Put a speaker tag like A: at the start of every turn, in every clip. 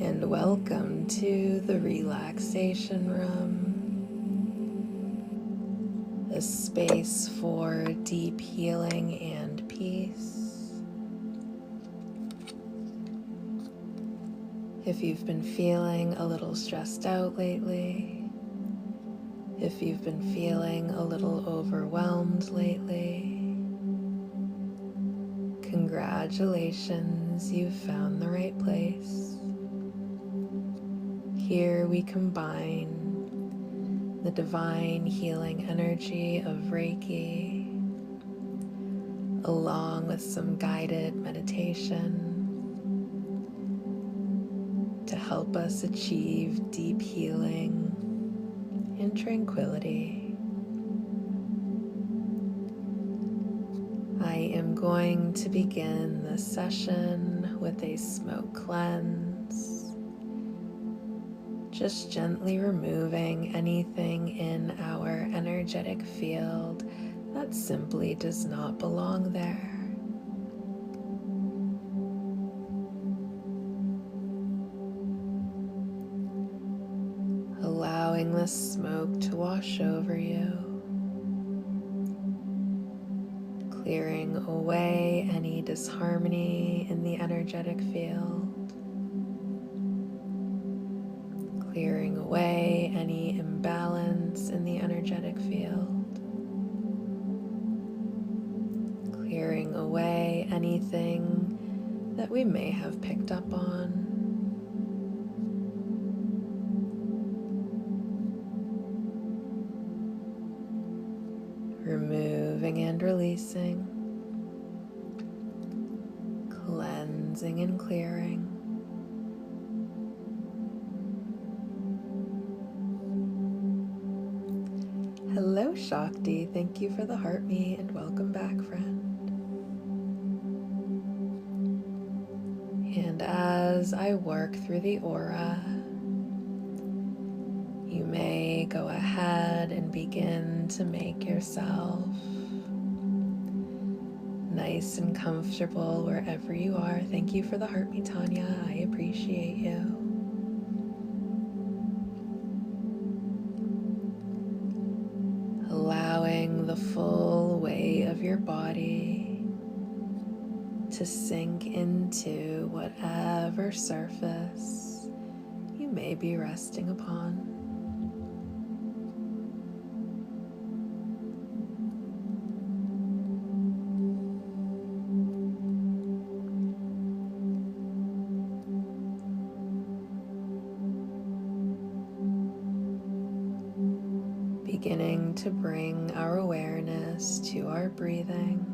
A: and welcome to the Relaxation Room, a space for deep healing and peace. If you've been feeling a little stressed out lately, if you've been feeling a little overwhelmed lately, congratulations, you've found the right place. Here we combine the divine healing energy of Reiki along with some guided meditation to help us achieve deep healing and tranquility. I am going to begin this session with a smoke cleanse, just gently removing anything in our energetic field that simply does not belong there. Allowing the smoke to wash over you, clearing away any disharmony in the energetic field, clearing away any imbalance in the energetic field, clearing away anything that we may have picked up on. Removing and releasing, cleansing and clearing. Hello, Shakti. Thank you for the heart me and welcome back, friend. And as I work through the aura, you may go ahead and begin to make yourself nice and comfortable wherever you are. Thank you for the heart me, Tanya. I appreciate you. Allowing the full weight of your body to sink into whatever surface you may be resting upon. Beginning to bring our awareness to our breathing,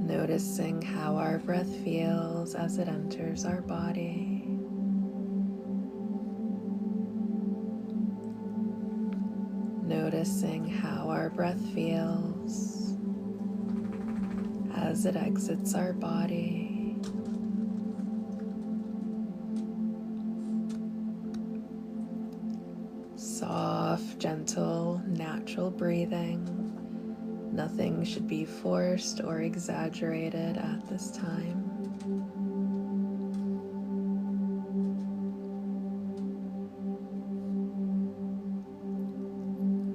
A: noticing how our breath feels as it enters our body, noticing how our breath feels as it exits our body. Soft, gentle, natural breathing. Nothing should be forced or exaggerated at this time.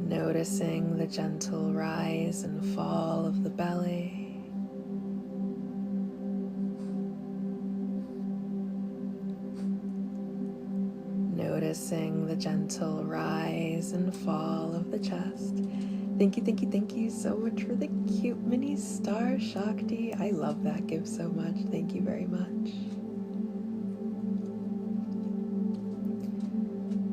A: Noticing the gentle rise and fall of the belly. Noticing the gentle rise and fall of the chest. Thank you so much for the cute mini star, Shakti. I love that gift so much. Thank you very much.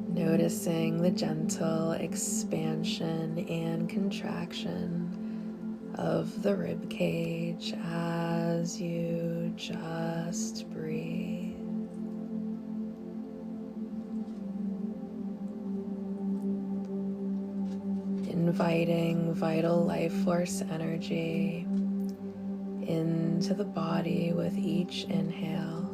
A: Noticing the gentle expansion and contraction of the rib cage as you just breathe. Inviting vital life force energy into the body with each inhale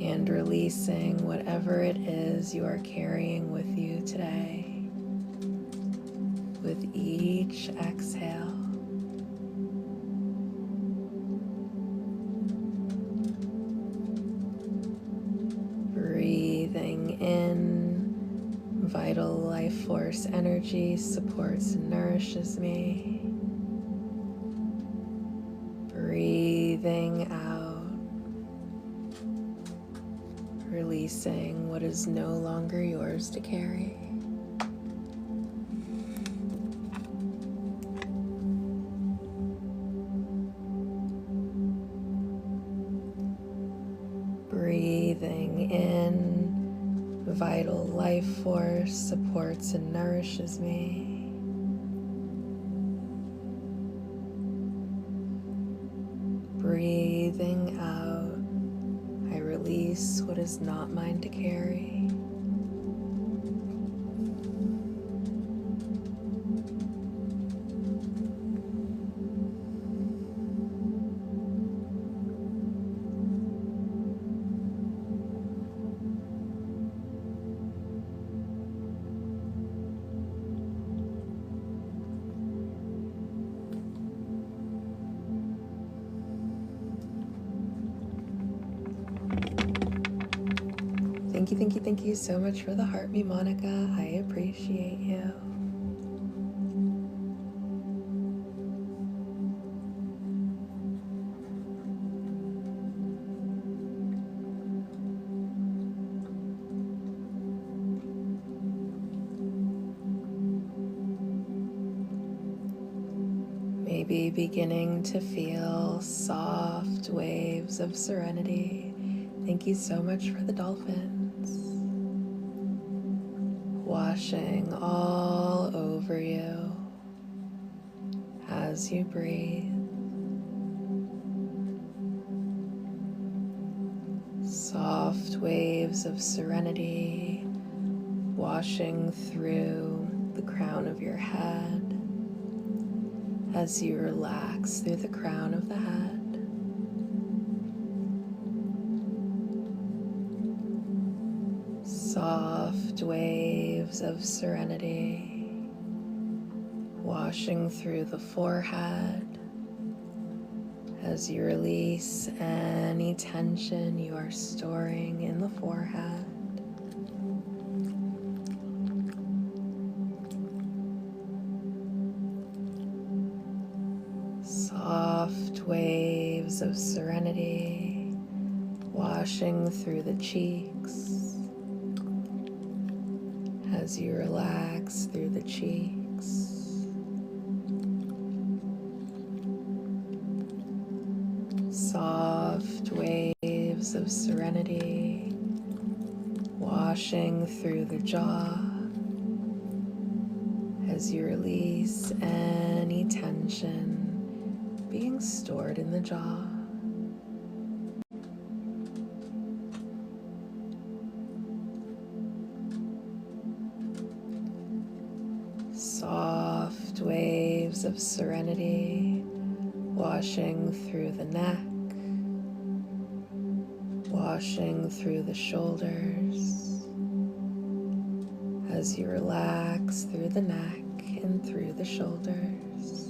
A: and releasing whatever it is you are carrying with you today with each exhale. Vital life force energy supports and nourishes me. Breathing out, releasing what is no longer yours to carry. Breathing in, vital life force supports and nourishes me. Breathing out, I release what is not mine to carry. Thank you so much for the heart, me, Monica. I appreciate you. Maybe beginning to feel soft waves of serenity. Thank you so much for the dolphins. Washing all over you as you breathe. Soft waves of serenity washing through the crown of your head as you relax through the crown of the head. Soft waves of serenity washing through the forehead as you release any tension you are storing in the forehead. Soft waves of serenity washing through the cheeks as you relax through the cheeks. Soft waves of serenity washing through the jaw as you release any tension being stored in the jaw. Soft waves of serenity washing through the neck, washing through the shoulders as you relax through the neck and through the shoulders.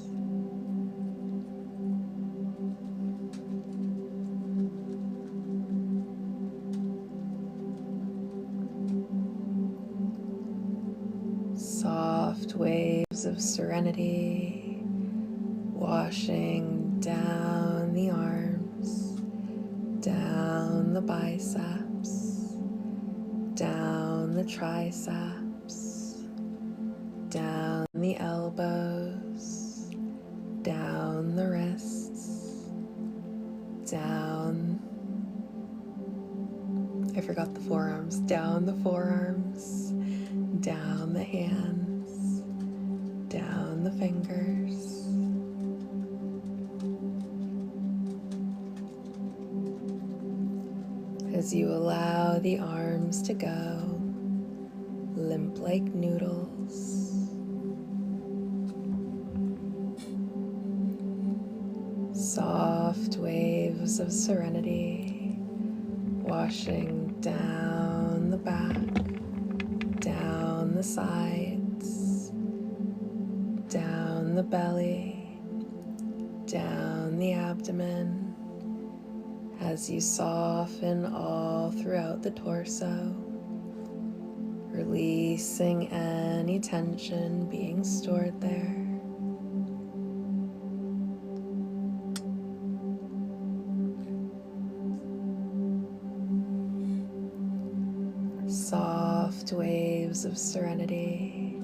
A: Soft waves of serenity washing down the arms, down the biceps, down the triceps, down the elbows, down the wrists, down, I forgot the forearms, down the forearms, down the hands, down the fingers. As you allow the arms to go, limp like noodles. Soft waves of serenity washing down the back, down the sides, down the belly, down the abdomen, as you soften all throughout the torso, releasing any tension being stored there. Soft waves of serenity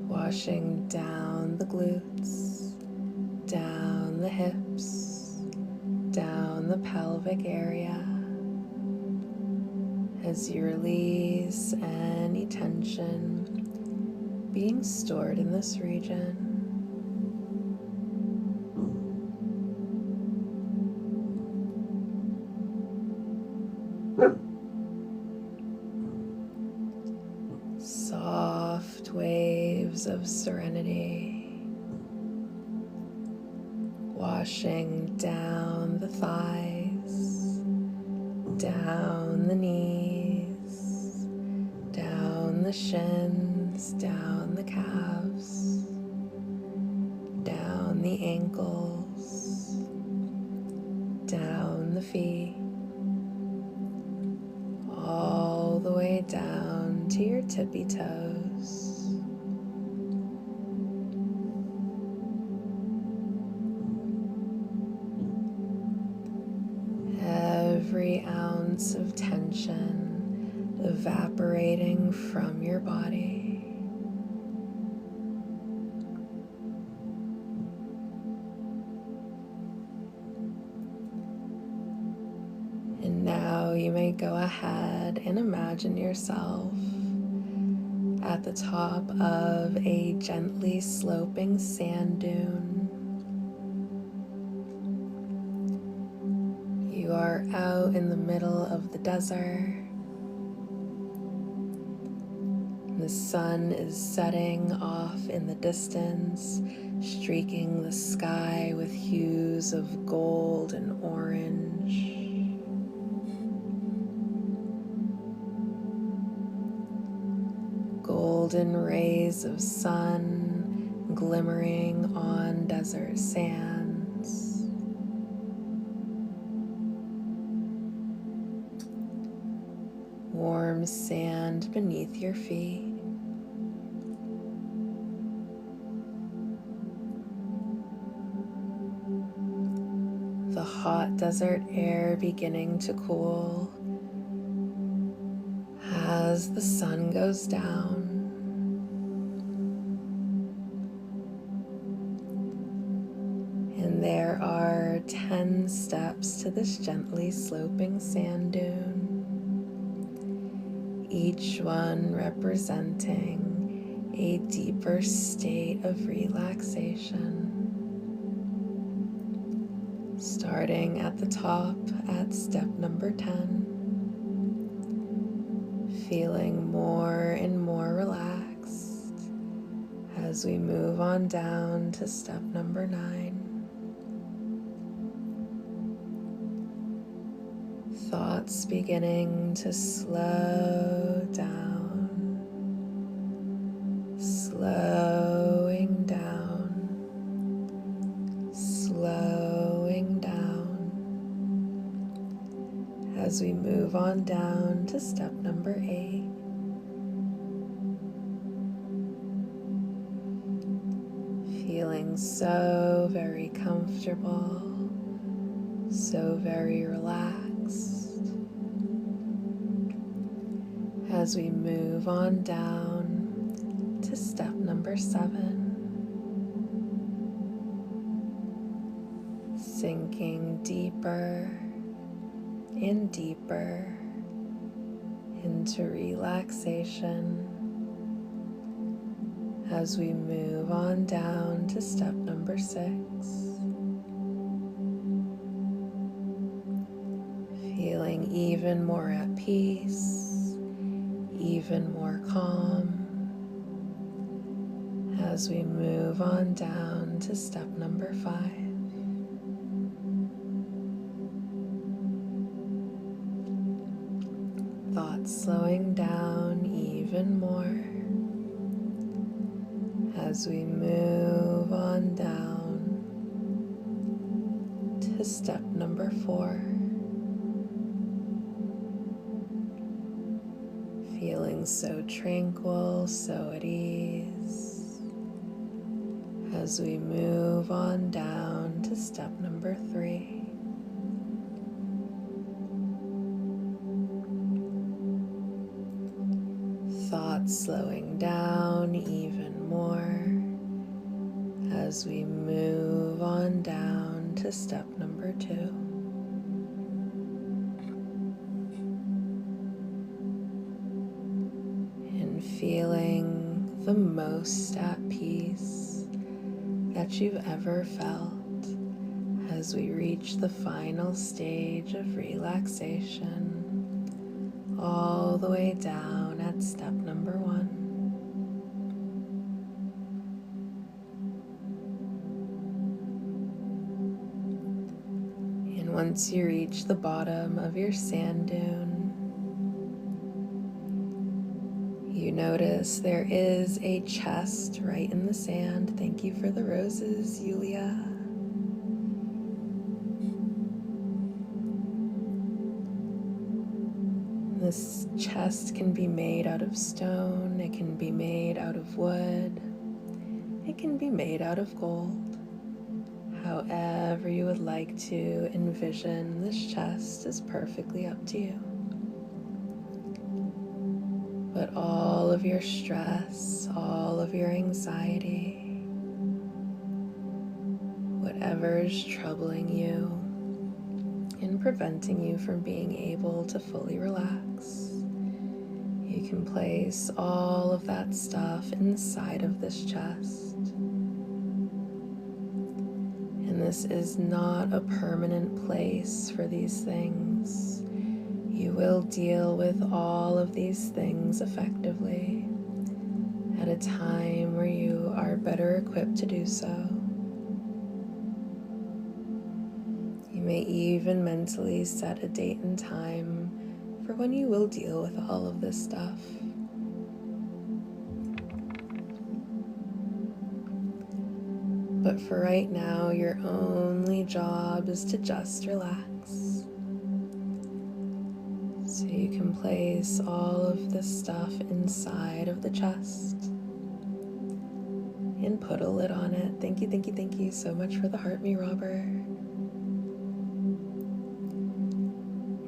A: washing down the glutes, down the hips, down the pelvic area as you release any tension being stored in this region. Soft waves of serenity washing down the thighs, down the knees, down the shins, down the calves, down the ankles, down the feet, all the way down to your tippy toes. Every ounce of tension evaporating from your body. And now you may go ahead and imagine yourself at the top of a gently sloping sand dune. You are out in the middle of the desert. The sun is setting off in the distance, streaking the sky with hues of gold and orange. Golden rays of sun glimmering on desert sands. Warm sand beneath your feet. The hot desert air beginning to cool as the sun goes down. And there are 10 steps to this gently sloping sand dune, each one representing a deeper state of relaxation. Starting at the top at step number 10, feeling more and more relaxed as we move on down to step number 9. Thoughts beginning to slow down, slowing down, slowing down, as we move on down to step number 8. Feeling so very comfortable, so very relaxed. As we move on down to step number 7, sinking deeper and deeper into relaxation as we move on down to step number 6. Feeling even more at peace, even more calm as we move on down to step number 5. Thoughts slowing down even more as we move on down to step number 4. Feeling Feeling so tranquil, so at ease, as we move on down to step number 3. Thoughts slowing down even more as we move on down to step number 2. And feeling the most at peace that you've ever felt as we reach the final stage of relaxation, all the way down at step number 1. And once you reach the bottom of your sand dune, you notice there is a chest right in the sand. Thank you for the roses, Yulia. This chest can be made out of stone, it can be made out of wood, it can be made out of gold. However you would like to envision this chest is perfectly up to you. But all of your stress, all of your anxiety, whatever is troubling you and preventing you from being able to fully relax, you can place all of that stuff inside of this chest. And this is not a permanent place for these things. You will deal with all of these things effectively at a time where you are better equipped to do so. You may even mentally set a date and time for when you will deal with all of this stuff. But for right now, your only job is to just relax. So you can place all of this stuff inside of the chest and put a lid on it. Thank you so much for the heart, me robber.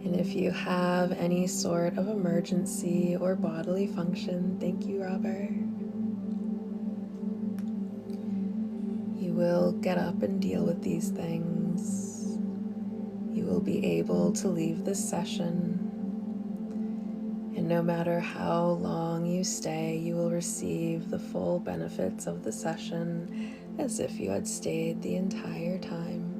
A: And if you have any sort of emergency or bodily function, thank you, robber. You will get up and deal with these things. You will be able to leave this session. And no matter how long you stay, you will receive the full benefits of the session as if you had stayed the entire time.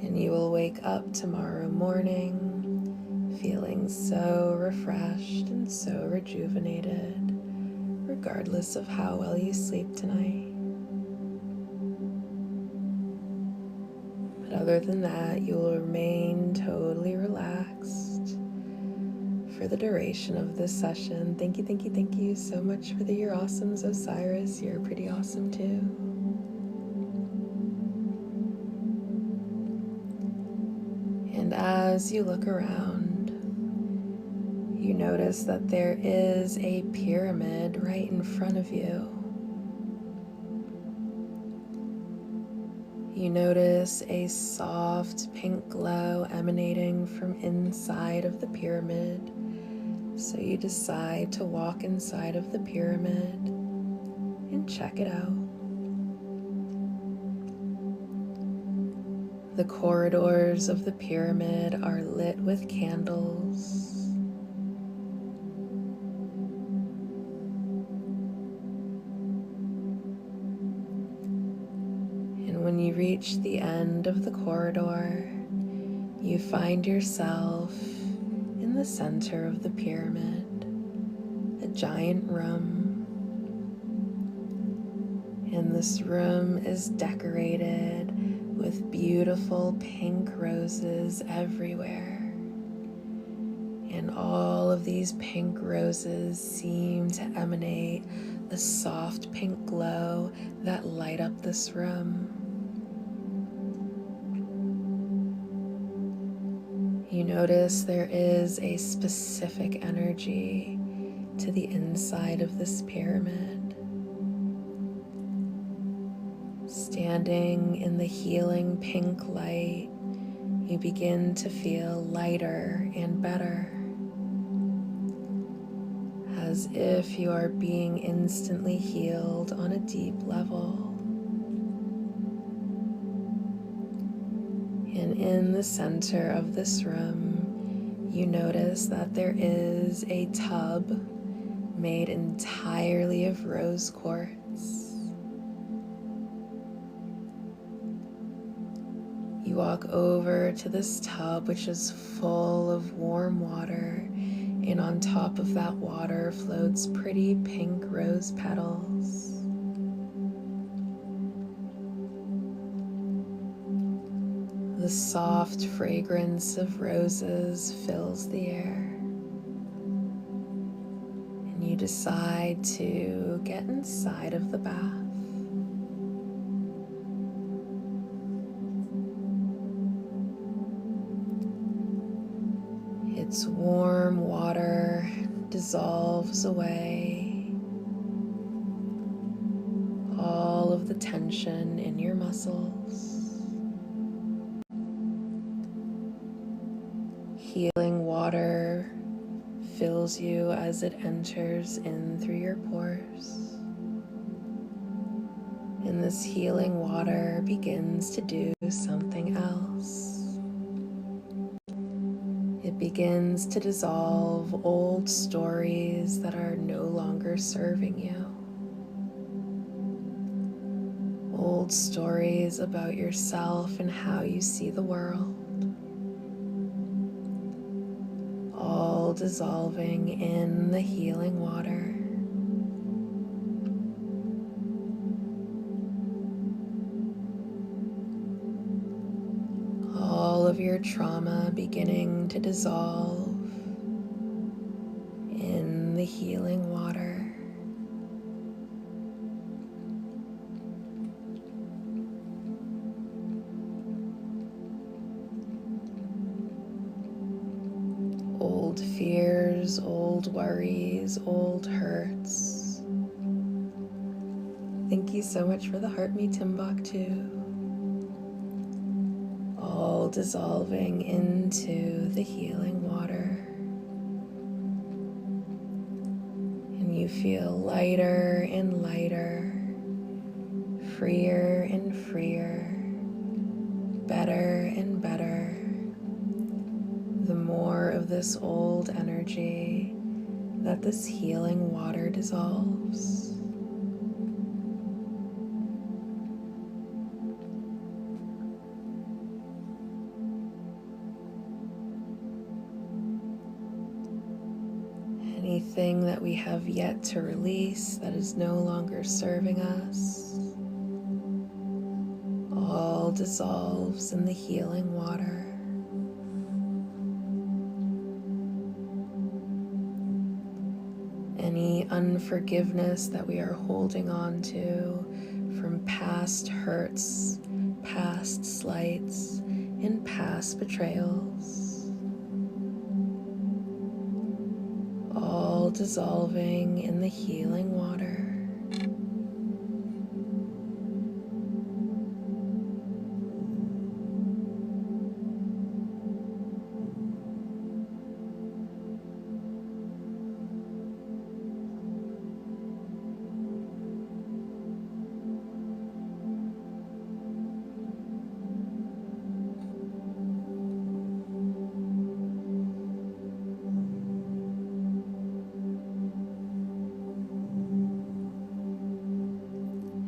A: And you will wake up tomorrow morning feeling so refreshed and so rejuvenated, regardless of how well you sleep tonight. But other than that, you will remain totally relaxed for the duration of this session. Thank you so much for the You're Awesomes, Osiris. You're pretty awesome too. And as you look around, you notice that there is a pyramid right in front of you. You notice a soft pink glow emanating from inside of the pyramid. So you decide to walk inside of the pyramid and check it out. The corridors of the pyramid are lit with candles. And when you reach the end of the corridor, you find yourself in the center of the pyramid, a giant room. And this room is decorated with beautiful pink roses everywhere. And all of these pink roses seem to emanate a soft pink glow that light up this room. You notice there is a specific energy to the inside of this pyramid. Standing in the healing pink light, you begin to feel lighter and better, as if you are being instantly healed on a deep level. And in the center of this room, you notice that there is a tub made entirely of rose quartz. You walk over to this tub, which is full of warm water, and on top of that water floats pretty pink rose petals. The soft fragrance of roses fills the air, and you decide to get inside of the bath. Its warm water dissolves away all of the tension in your muscles. Healing water fills you as it enters in through your pores. And this healing water begins to do something else. It begins to dissolve old stories that are no longer serving you. Old stories about yourself and how you see the world. All dissolving in the healing water. All of your trauma beginning to dissolve in the healing water. Old fears, old worries, old hurts. Thank you so much for the heart me Timbuktu. All dissolving into the healing water. And you feel lighter and lighter, freer and freer, better and better. The more of this old energy that this healing water dissolves. Anything that we have yet to release that is no longer serving us, all dissolves in the healing water. Any unforgiveness that we are holding on to from past hurts, past slights, and past betrayals, all dissolving in the healing water.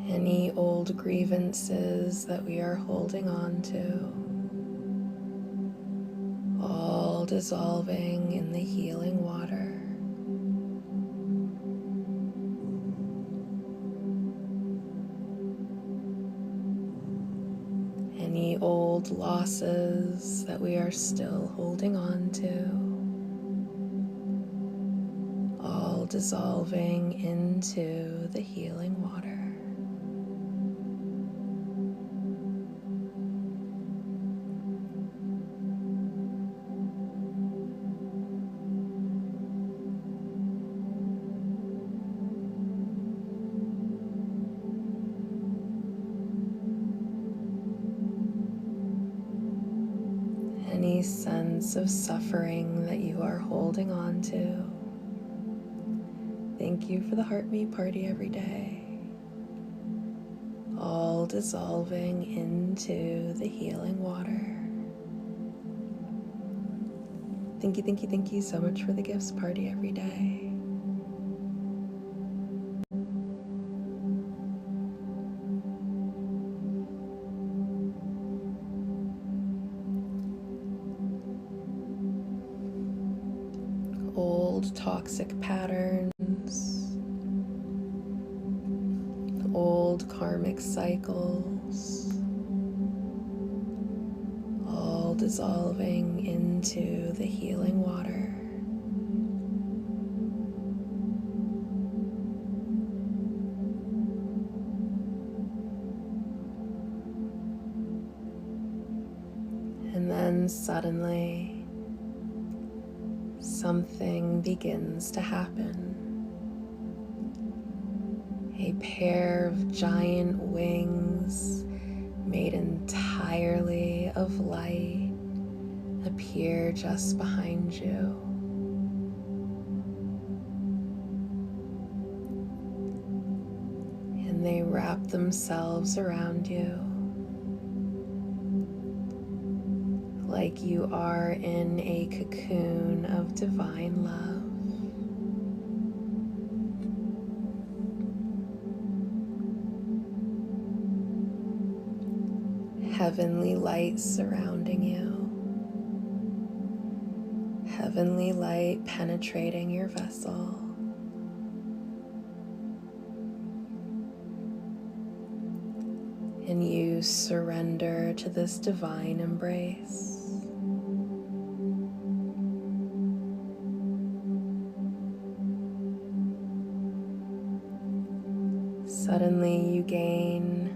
A: Any old grievances that we are holding on to, all dissolving in the healing water. Any old losses that we are still holding on to, all dissolving into the healing water. any sense of suffering that you are holding on to. Thank you for the heart me party every day. All dissolving into the healing water. Thank you so much for the gifts party every day. Old toxic patterns, old karmic cycles, all dissolving into the healing water. And then suddenly, something begins to happen. A pair of giant wings made entirely of light appear just behind you. And they wrap themselves around you like you are in a cocoon of divine love. Heavenly light surrounding you. Heavenly light penetrating your vessel. And you surrender to this divine embrace. Suddenly you gain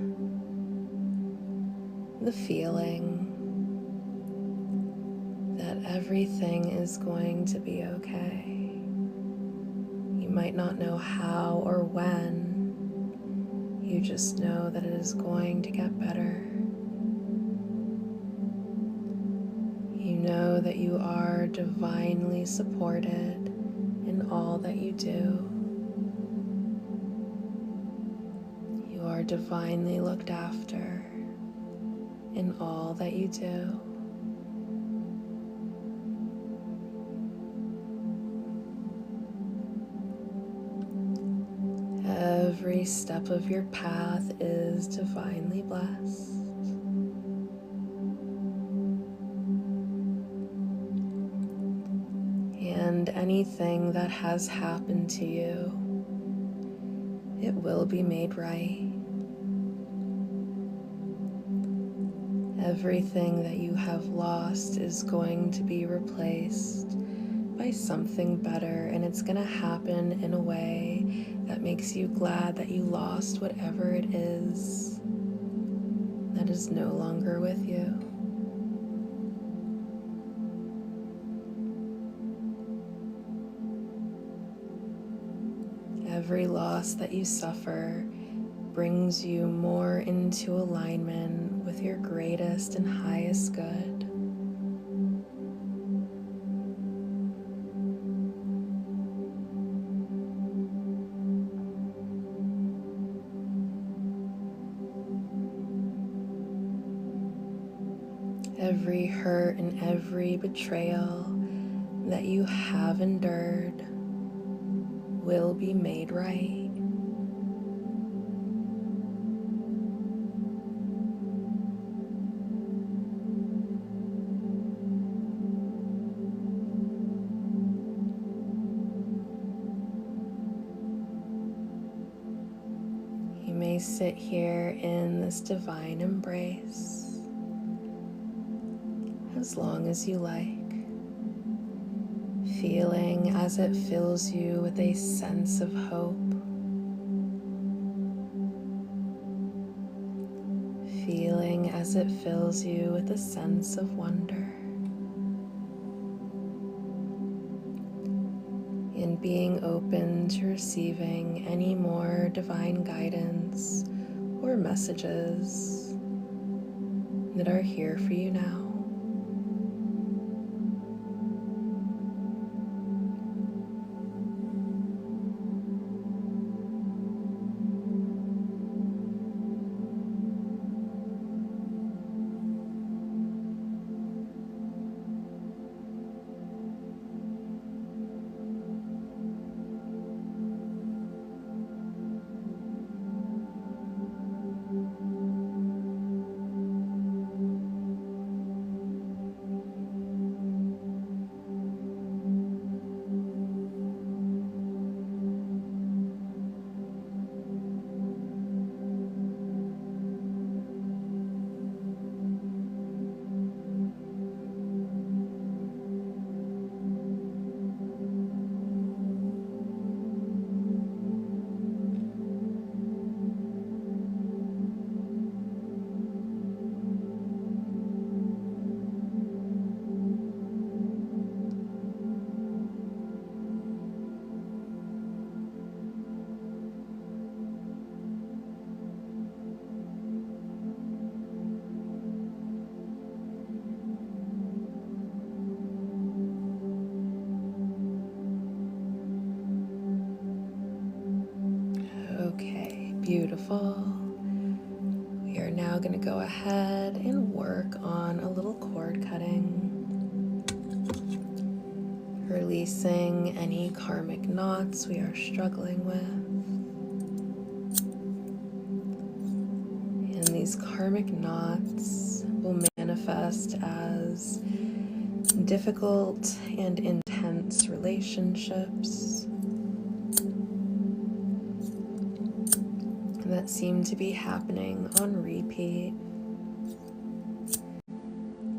A: the feeling that everything is going to be okay. You might not know how or when, you just know that it is going to get better. You know that you are divinely supported in all that you do. You are divinely looked after in all that you do. Every step of your path is divinely blessed. And anything that has happened to you, it will be made right. Everything that you have lost is going to be replaced by something better, and it's going to happen in a way that makes you glad that you lost whatever it is that is no longer with you. Every loss that you suffer brings you more into alignment with your greatest and highest good. Every hurt and every betrayal that you have endured will be made right. You may sit here in this divine embrace as long as you like, feeling as it fills you with a sense of hope, feeling as it fills you with a sense of wonder, and being open to receiving any more divine guidance or messages that are here for you now. Beautiful. We are now going to go ahead and work on a little cord cutting, releasing any karmic knots we are struggling with. And these karmic knots will manifest as difficult and intense relationships that seem to be happening on repeat.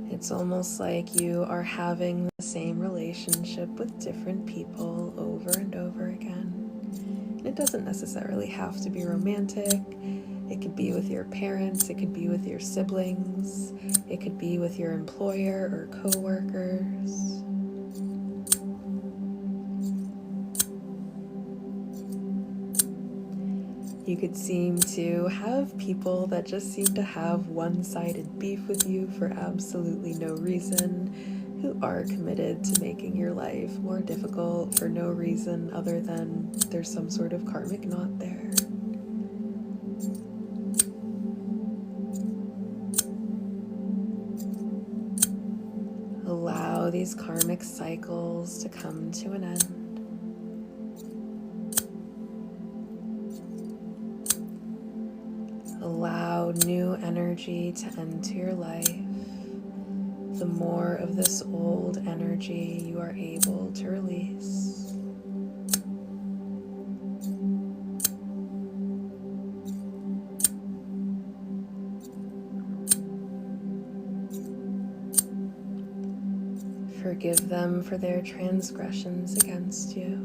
A: It's almost like you are having the same relationship with different people over and over again. It doesn't necessarily have to be romantic. It could be with your parents, it could be with your siblings, it could be with your employer or co-workers. You could seem to have people that just seem to have one-sided beef with you for absolutely no reason, who are committed to making your life more difficult for no reason other than there's some sort of karmic knot there. Allow these karmic cycles to come to an end. Allow new energy to enter your life. The more of this old energy you are able to release. Forgive them for their transgressions against you.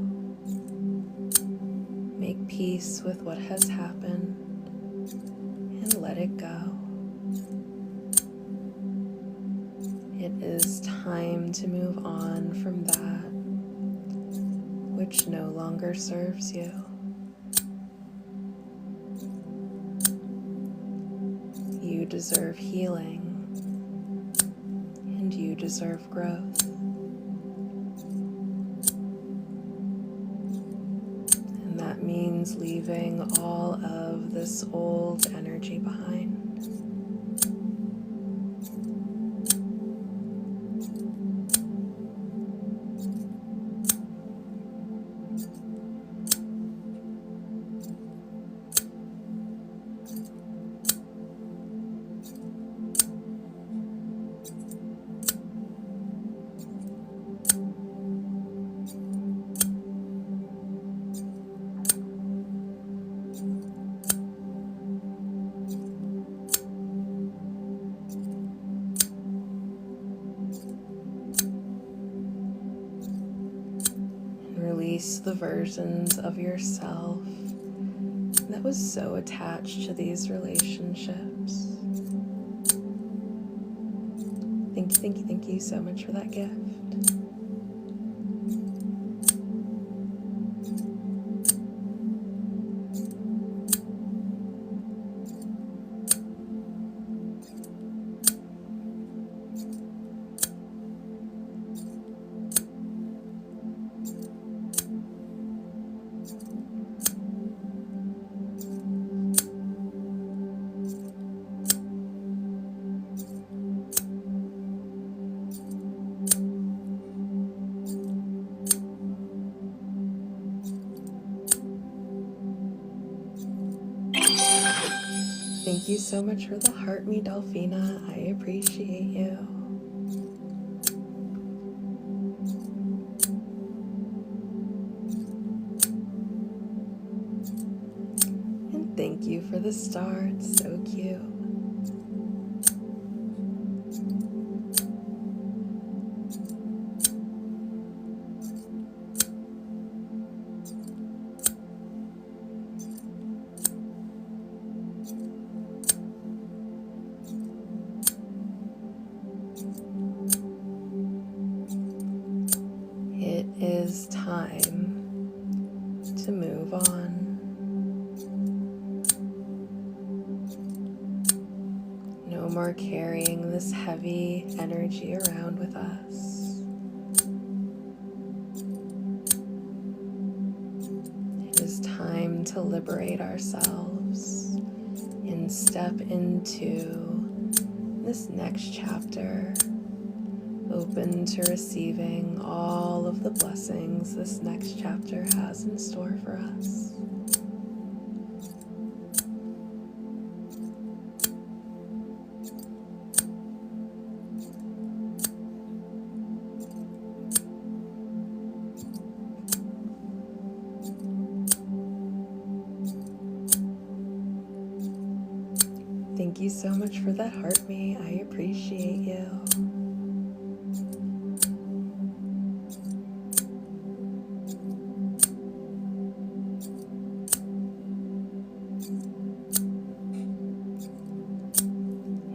A: Make peace with what has happened and let it go. It is time to move on from that which no longer serves you. You deserve healing, and you deserve growth. And that means leaving all of this old energy behind. Release the versions of yourself that was so attached to these relationships. Thank you so much for that gift. Thank you so much for the heart, me Delphina. I appreciate you. And thank you for the star. It's so cute. It is time to move on. No more carrying this heavy energy around with us. It is time to liberate ourselves and step into this next chapter, open to receiving all of the blessings this next chapter has in store for us. Thank you so much for that heart me. I appreciate you.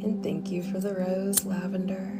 A: And thank you for the rose lavender.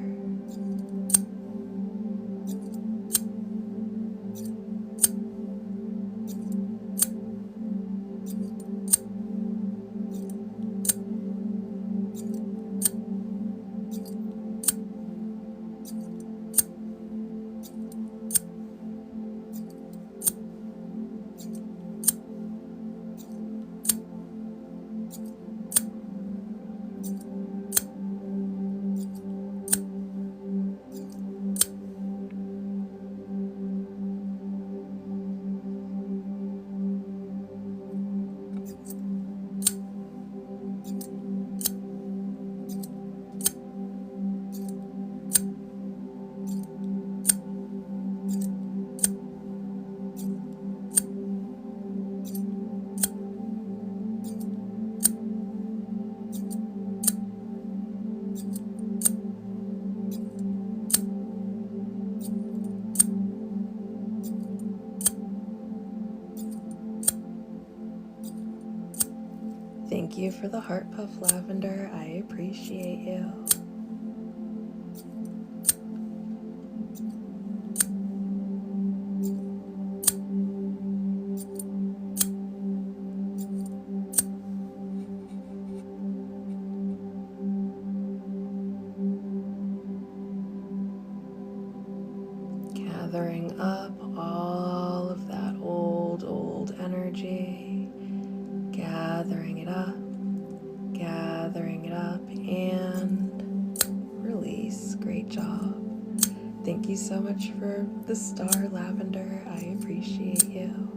A: Thank you for the heart puff lavender. I appreciate you. Gathering up all of that old energy, gathering it up, and release. Great job. Thank you so much for the star lavender. I appreciate you.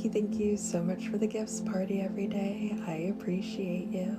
A: Thank you so much for the gifts party every day. I appreciate you.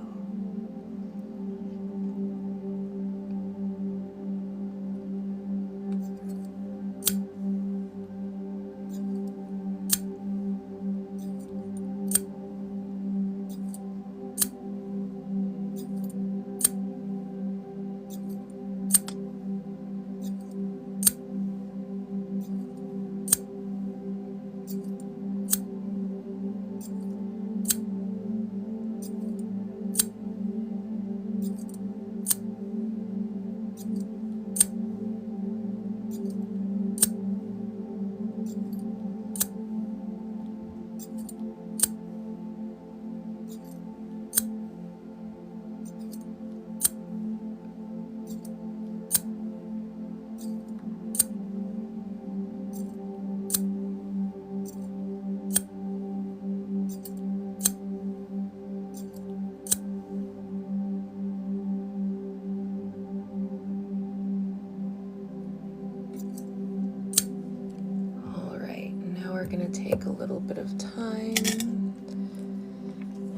A: take a little bit of time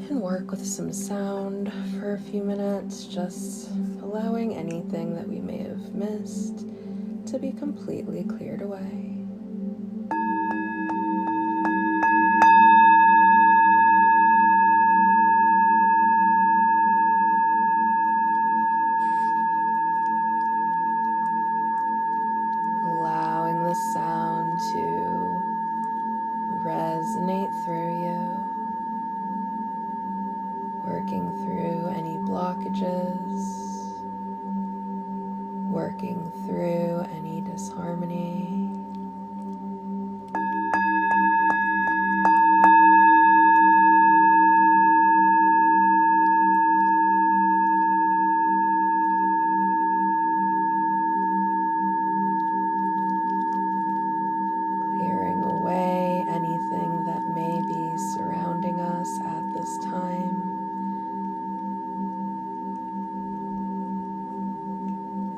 A: and work with some sound for a few minutes, just allowing anything that we may have missed to be completely cleared away. Allowing the sound to resonate through you, working through any blockages, working through any disharmony. Clearing away anything that may be surrounding us at this time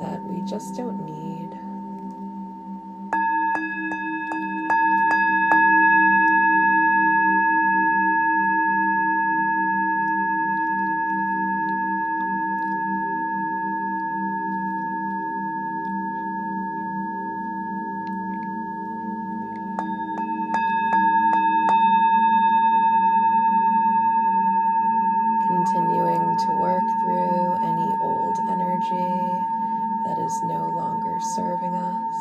A: that we just don't need. Continuing to work through any old energy that is no longer serving us.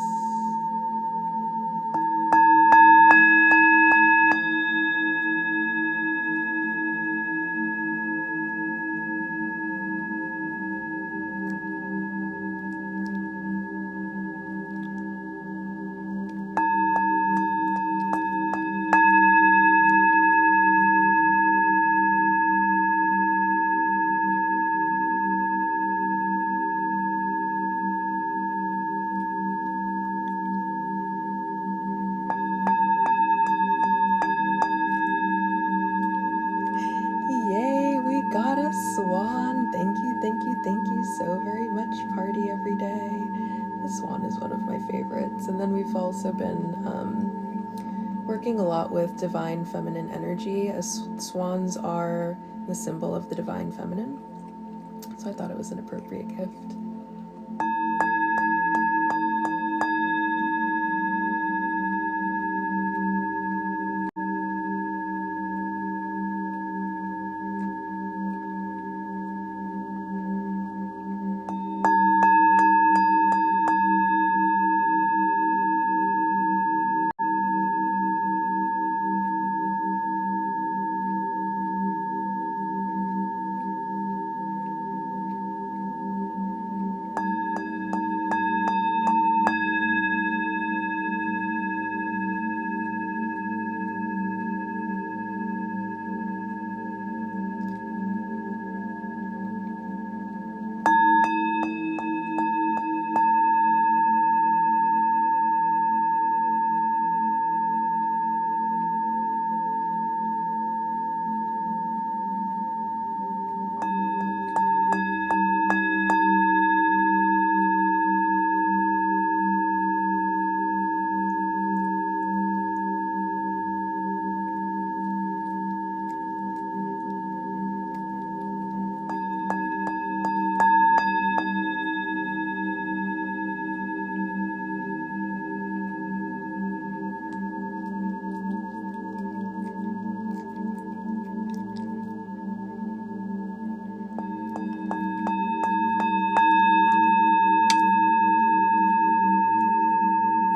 A: Yay, we got a swan. Thank you so very much, party every day. The swan is one of my favorites. And then we've also been working a lot with divine feminine energy, as swans are the symbol of the divine feminine. So I thought it was an appropriate gift.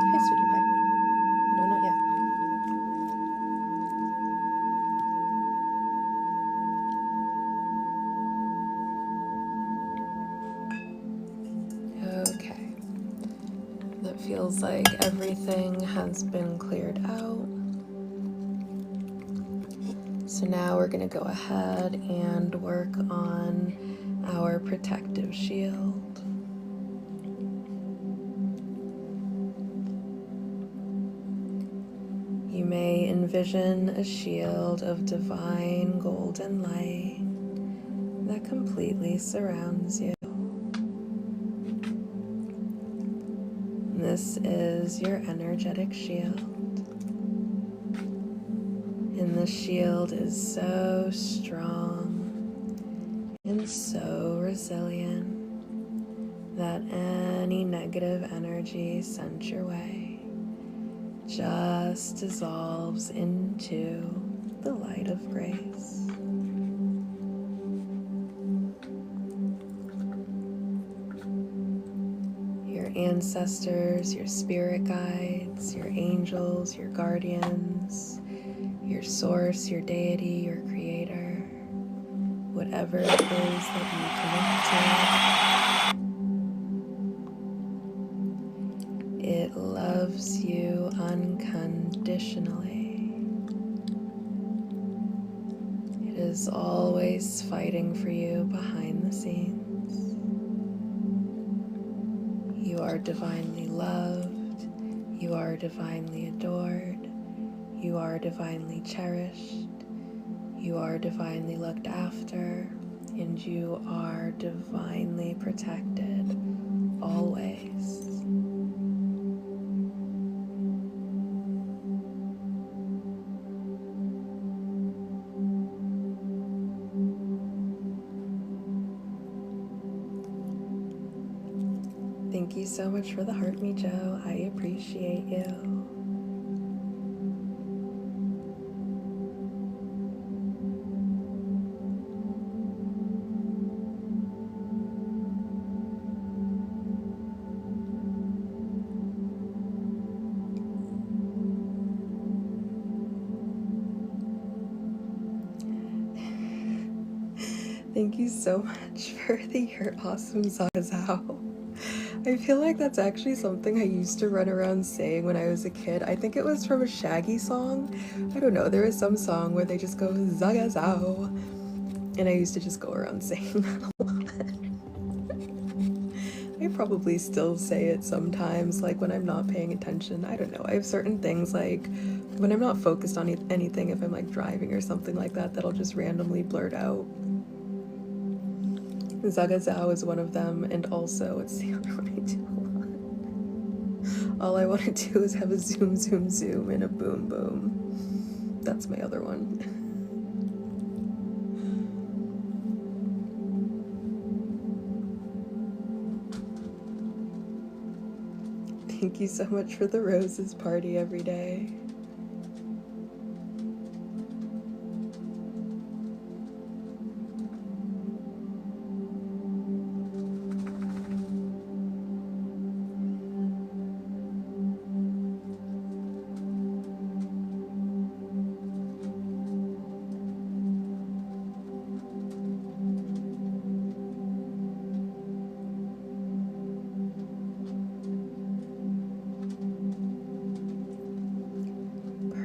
A: Hey, sweetie pie. No, not yet. Okay. That feels like everything has been cleared out. So now we're going to go ahead and work on our protective shield. You may envision a shield of divine golden light that completely surrounds you. This is your energetic shield. And the shield is so strong and so resilient that any negative energy sent your way just dissolves into the light of grace. Your ancestors, your spirit guides, your angels, your guardians, your source, your deity, your creator, whatever it is that you connect to, it loves you unconditionally. It is always fighting for you behind the scenes. You are divinely loved. You are divinely adored. You are divinely cherished. You are divinely looked after. And you are divinely protected always. Thank you so much for the heart, me, Joe. I appreciate you. Thank you so much for your awesome Zagazao. I feel like that's actually something I used to run around saying when I was a kid. I think it was from a Shaggy song. I don't know, there was some song where they just go Zagazao. And I used to just go around saying that a lot. I probably still say it sometimes, like when I'm not paying attention. I don't know. I have certain things like when I'm not focused on anything, if I'm like driving or something like that, that'll just randomly blurt out. Zagazao is one of them, and also, what's the other one I do a lot? All I want to do is have a zoom, zoom, zoom, and a boom, boom. That's my other one. Thank you so much for the roses party every day.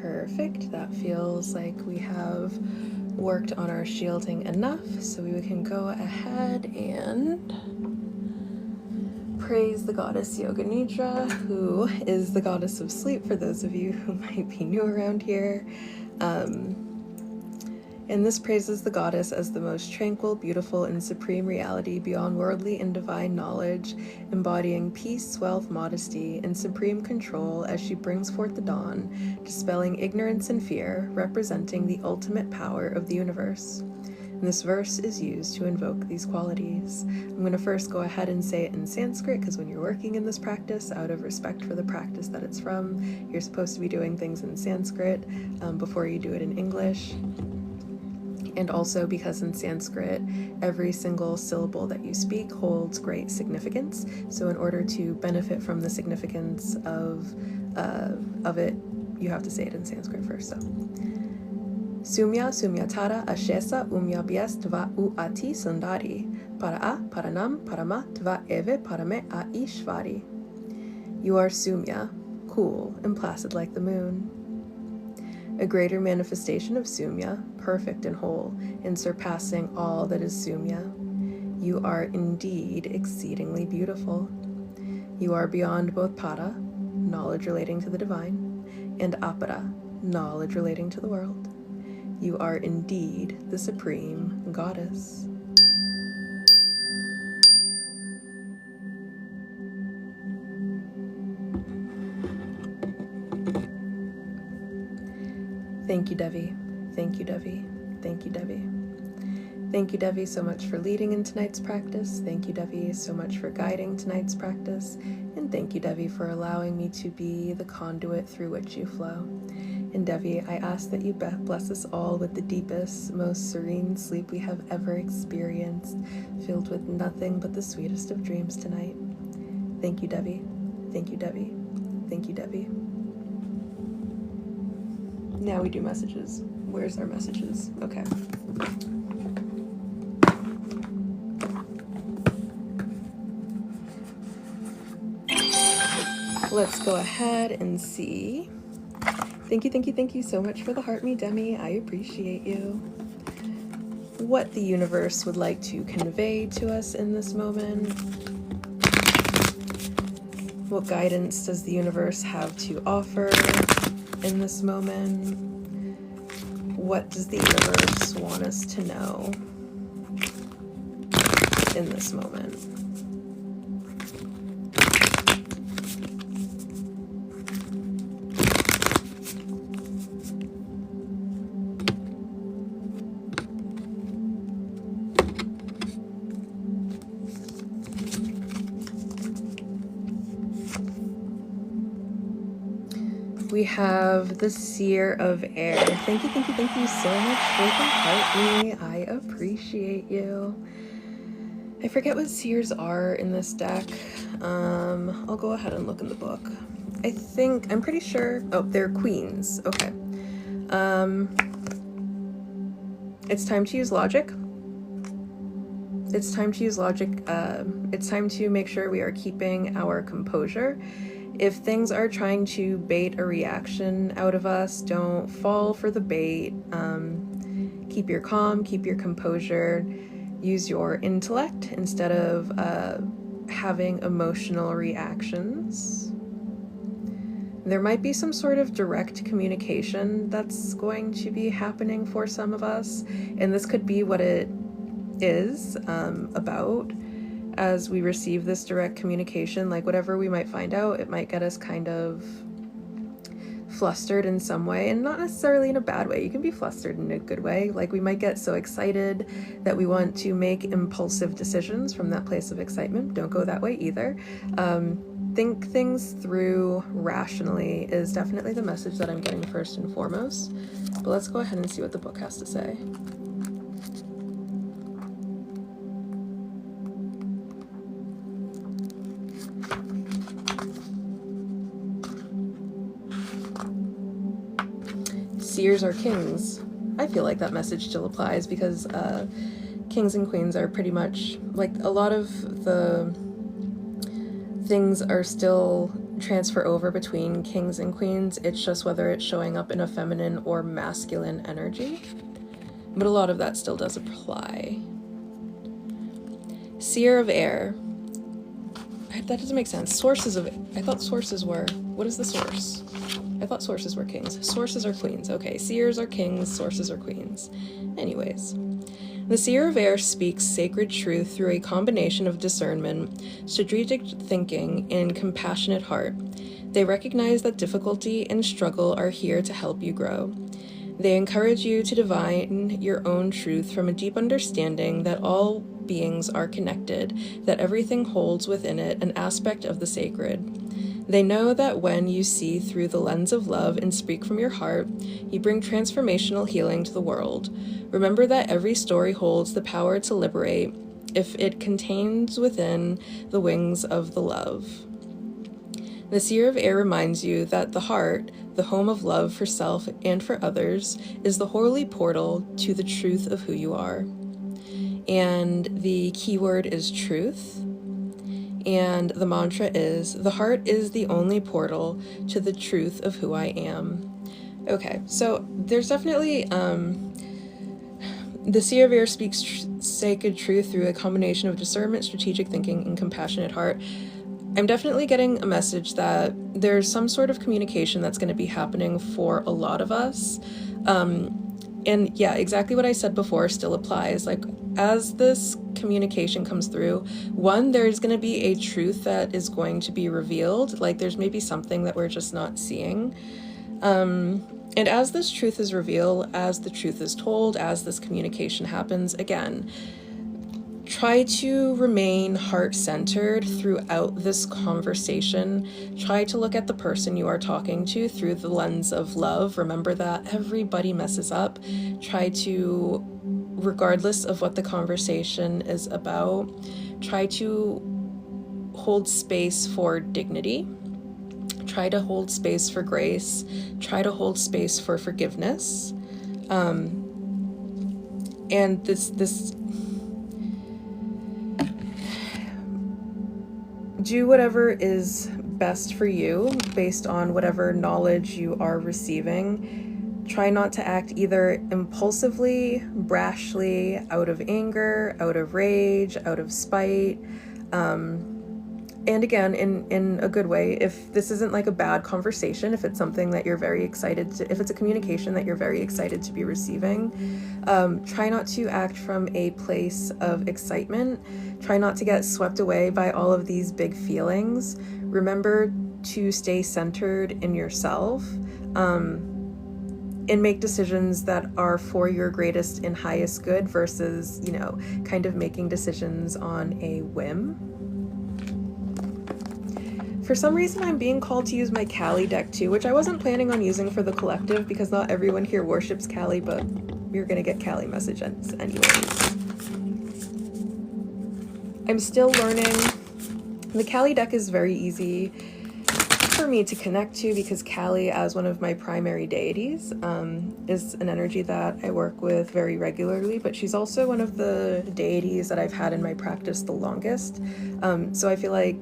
A: Perfect. That feels like we have worked on our shielding enough, so we can go ahead and praise the goddess Yoga Nidra, who is the goddess of sleep for those of you who might be new around here. And this praises the goddess as the most tranquil, beautiful, and supreme reality beyond worldly and divine knowledge, embodying peace, wealth, modesty, and supreme control as she brings forth the dawn, dispelling ignorance and fear, representing the ultimate power of the universe. And this verse is used to invoke these qualities. I'm going to first go ahead and say it in Sanskrit, because when you're working in this practice, out of respect for the practice that it's from, you're supposed to be doing things in Sanskrit before you do it in English. And also because in Sanskrit, every single syllable that you speak holds great significance. So in order to benefit from the significance of it, you have to say it in Sanskrit first. So, Sumya Sumyatara Ashesa Umyabhyas Tva Uati Sundari Para Paranam Parama Tva Eve Parame A Ishvari. You are Sumya, cool and placid like the moon. A greater manifestation of Sumya, perfect and whole, and surpassing all that is Sumya. You are indeed exceedingly beautiful. You are beyond both Para, knowledge relating to the divine, and Apara, knowledge relating to the world. You are indeed the supreme goddess. Thank you, Devi. Thank you, Devi. Thank you, Devi. Thank you, Devi, so much for leading in tonight's practice. Thank you, Devi, so much for guiding tonight's practice. And thank you, Devi, for allowing me to be the conduit through which you flow. And Devi, I ask that you bless us all with the deepest, most serene sleep we have ever experienced, filled with nothing but the sweetest of dreams tonight. Thank you, Devi. Thank you, Devi. Thank you, Devi. Now we do messages. Where's our messages? Okay. Let's go ahead and see. Thank you so much for the heart me, Demi. I appreciate you. What the universe would like to convey to us in this moment. What guidance does the universe have to offer in this moment? What does the universe want us to know in this moment? We have the Seer of Air. Thank you so much for the heart me. I appreciate you. I forget what Seers are in this deck. I'll go ahead and look in the book. I'm pretty sure, oh, they're queens. Okay. It's time to use logic. It's time to use logic. It's time to make sure we are keeping our composure. If things are trying to bait a reaction out of us, don't fall for the bait. Keep your calm, keep your composure, use your intellect instead of having emotional reactions. There might be some sort of direct communication that's going to be happening for some of us, and this could be what it is about. As we receive this direct communication, like whatever we might find out, it might get us kind of flustered in some way, and not necessarily in a bad way. You can be flustered in a good way. Like we might get so excited that we want to make impulsive decisions from that place of excitement. Don't go that way either. Think things through rationally is definitely the message that I'm getting first and foremost. But let's go ahead and see what the book has to say. Seers are kings. I feel like that message still applies because kings and queens are pretty much, like, a lot of the things are still transfer over between kings and queens. It's just whether it's showing up in a feminine or masculine energy. But a lot of that still does apply. Seer of air. That doesn't make sense. Sources of... I thought sources were... What is the source? I thought sources were kings. Sources are queens. Okay, seers are kings, sources are queens. Anyways. The Seer of Air speaks sacred truth through a combination of discernment, strategic thinking, and compassionate heart. They recognize that difficulty and struggle are here to help you grow. They encourage you to divine your own truth from a deep understanding that all beings are connected, that everything holds within it an aspect of the sacred. They know that when you see through the lens of love and speak from your heart, you bring transformational healing to the world. Remember that every story holds the power to liberate if it contains within the wings of the love. The Seer of Air reminds you that the heart, the home of love for self and for others, is the holy portal to the truth of who you are. And the keyword is truth. And the mantra is, the heart is the only portal to the truth of who I am. Okay, so there's definitely, the Seer of Air speaks sacred truth through a combination of discernment, strategic thinking, and compassionate heart. I'm definitely getting a message that there's some sort of communication that's going to be happening for a lot of us. And yeah, exactly what I said before still applies. Like, as this communication comes through, one, there's going to be a truth that is going to be revealed. Like, there's maybe something that we're just not seeing. And as this truth is revealed, as the truth is told, as this communication happens, again, try to remain heart-centered throughout this conversation. Try to look at the person you are talking to through the lens of love. Remember that everybody messes up. Try to, regardless of what the conversation is about, try to hold space for dignity. Try to hold space for grace. Try to hold space for forgiveness. And this do whatever is best for you based on whatever knowledge you are receiving. Try not to act either impulsively, brashly, out of anger, out of rage, out of spite. And again, in a good way, if this isn't like a bad conversation, if it's something that you're very excited to, if it's a communication that you're very excited to be receiving, try not to act from a place of excitement. Try not to get swept away by all of these big feelings. Remember to stay centered in yourself, and make decisions that are for your greatest and highest good versus, kind of making decisions on a whim. For some reason, I'm being called to use my Kali deck too, which I wasn't planning on using for the collective because not everyone here worships Kali, but you're gonna get Kali messages anyways. I'm still learning. The Kali deck is very easy for me to connect to because Kali, as one of my primary deities, is an energy that I work with very regularly, but she's also one of the deities that I've had in my practice the longest. So I feel like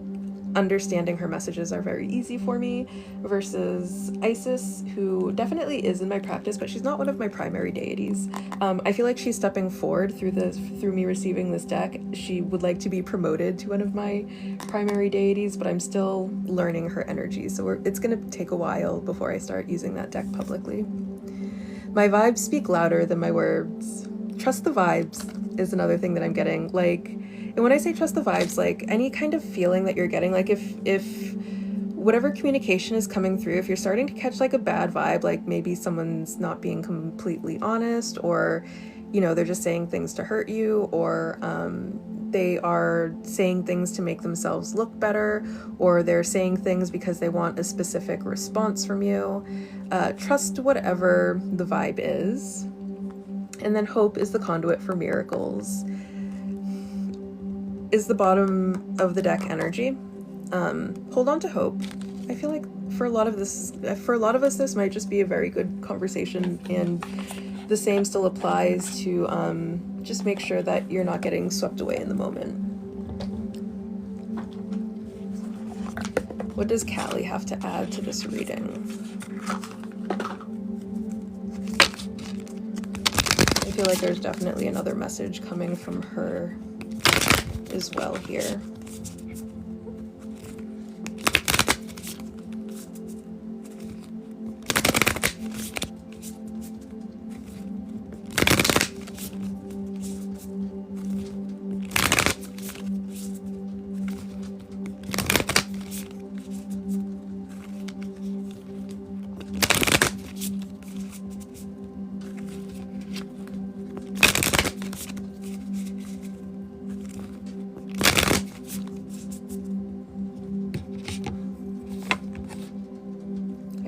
A: understanding her messages are very easy for me versus Isis, who definitely is in my practice, but she's not one of my primary deities. I feel like she's stepping forward through me receiving this deck. She would like to be promoted to one of my primary deities, but I'm still learning her energy, so it's going to take a while before I start using that deck publicly. My vibes speak louder than my words. Trust the vibes is another thing that I'm getting. And when I say trust the vibes, any kind of feeling that you're getting, if whatever communication is coming through, if you're starting to catch a bad vibe, maybe someone's not being completely honest, or, they're just saying things to hurt you, or they are saying things to make themselves look better, or they're saying things because they want a specific response from you, trust whatever the vibe is. And then hope is the conduit for miracles. Is the bottom of the deck energy. Hold on to hope. I feel like for a lot of us, this might just be a very good conversation, and the same still applies to just make sure that you're not getting swept away in the moment. What does Kali have to add to this reading? I feel like there's definitely another message coming from her as well here.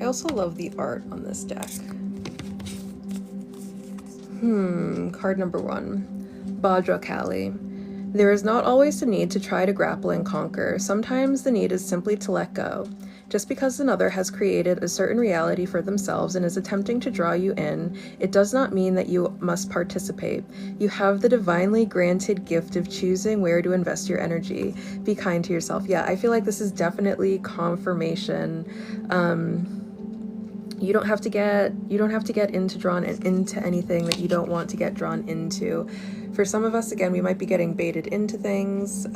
A: I also love the art on this deck. Card number 1. Bhadra Kali. There is not always the need to try to grapple and conquer. Sometimes the need is simply to let go. Just because another has created a certain reality for themselves and is attempting to draw you in, it does not mean that you must participate. You have the divinely granted gift of choosing where to invest your energy. Be kind to yourself. Yeah, I feel like this is definitely confirmation. You don't have to get drawn into anything that you don't want to get drawn into. For some of us, again, we might be getting baited into things.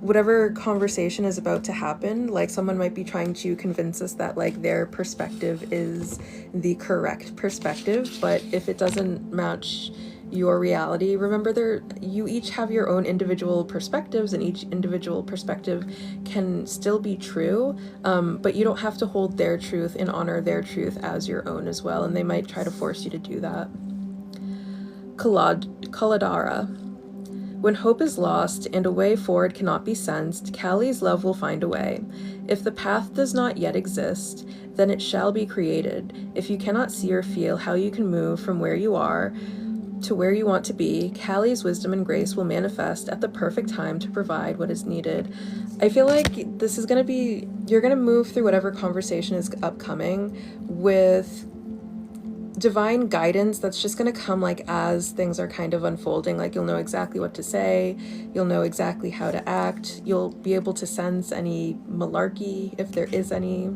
A: Whatever conversation is about to happen, someone might be trying to convince us that their perspective is the correct perspective, but if it doesn't match your reality. Remember, you each have your own individual perspectives, and each individual perspective can still be true, but you don't have to hold their truth and honor their truth as your own as well, and they might try to force you to do that. Kaladara. When hope is lost and a way forward cannot be sensed, Kali's love will find a way. If the path does not yet exist, then it shall be created. If you cannot see or feel how you can move from where you are to where you want to be, Kali's wisdom and grace will manifest at the perfect time to provide what is needed. I feel like this is going to be, you're going to move through whatever conversation is upcoming with divine guidance that's just going to come like as things are kind of unfolding. Like, you'll know exactly what to say, you'll know exactly how to act, you'll be able to sense any malarkey if there is any.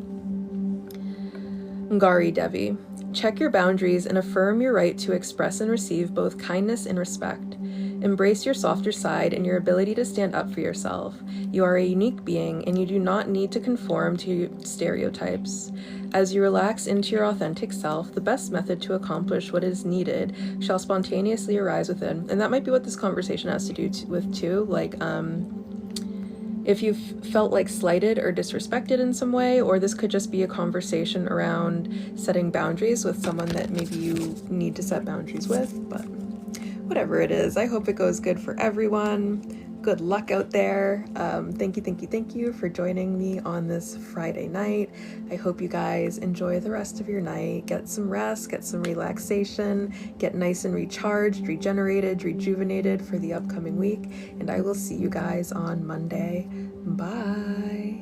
A: Ngari Devi. Check your boundaries and affirm your right to express and receive both kindness and respect. Embrace your softer side and your ability to stand up for yourself. You are a unique being, and you do not need to conform to stereotypes. As you relax into your authentic self, the best method to accomplish what is needed shall spontaneously arise within. And that might be what this conversation has to do with too. Like, if you've felt like slighted or disrespected in some way, or this could just be a conversation around setting boundaries with someone that maybe you need to set boundaries with, but whatever it is, I hope it goes good for everyone. Good luck out there. Thank you for joining me on this Friday night. I hope you guys enjoy the rest of your night. Get some rest, get some relaxation, get nice and recharged, regenerated, rejuvenated for the upcoming week. And I will see you guys on Monday. Bye.